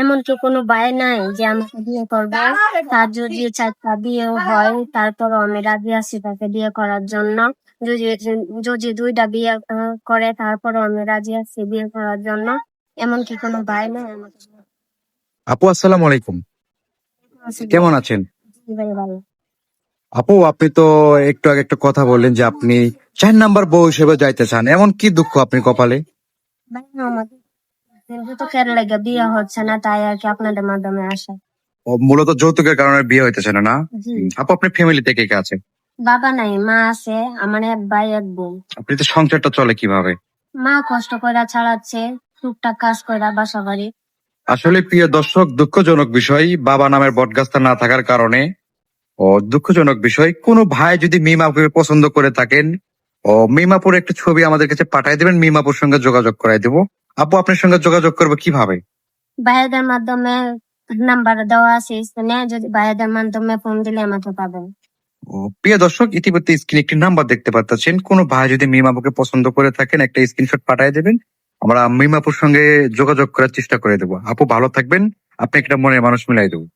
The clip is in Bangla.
এমনকি কোনো ভাই নাই যে আমাকে বিয়ে করবে। তার যদি 4টা বিয়ে হয় তারপরও আমি রাজি আছি তাকে বিয়ে করার জন্য। যদি যদি 2টা বিয়ে করে তারপরও আমি রাজি আছি বিয়ে করার জন্য। এমনকি কোনো ভাই নাই আমাকে বিয়ে আপু আসসালামু আলাইকুম, করতে। কেমন আছেন? জি ভাই ভালো। আপু আপনি তো একটু আগে একটা কথা বললেন যে আপনি 4 নাম্বার বউ হিসেবে যাইতে চান, এমন কি দুঃখ আপনি কপালে? ভাই আমাদের তো কেন লাগে বিয়ে হচ্ছে না, তাই আর কি আপনাদের মাধ্যমে আসা। মূলত যৌতুকের কারণে বিয়ে হইতেছে না, না? জি। আপু আপনার ফ্যামিলিতে কে কে আছে? বাবা নাই, মা আছে, আমার এক ভাই এক বোন। আপনি তো সংসারটা চলে কিভাবে? মা কষ্ট কইরা চালাচ্ছে, টুকটাক কাজ কইরা বাসা বাড়ি। আসলে প্রিয় দর্শক, দুঃখজনক বিষয়, বাবা নামের বটগাছটা না থাকার কারণে দুঃখজনক বিষয়। কোনো ভাই যদি মিমাপুকে পছন্দ করে থাকেন, মিমাপুর একটা ছবি আমাদের কাছে পাঠিয়ে দেবেন, মিমাপুর সঙ্গে যোগাযোগ করাই দেবো। আপু আপনার সঙ্গে যোগাযোগ করবো কিভাবে? ভাইয়াদের মাধ্যমে নাম্বার দেওয়া আছে স্ক্রিনে, যদি ভাইয়াদের মাধ্যমে ফোন দিলে আমাকে পাবেন। প্রিয় দর্শক, ইতিমধ্যে স্ক্রিনে একটি নাম্বার দেখতে পাচ্ছেন। কোনো ভাই যদি মিমাপুকে পছন্দ করে থাকেন, একটা স্ক্রিনশট পাঠিয়ে দেবেন, আমরা মিমাপুর সঙ্গে যোগাযোগ করার চেষ্টা করে দেবো। আপু ভালো থাকবেন, আপনি একটা মনের মানুষ মিলাই দেবো।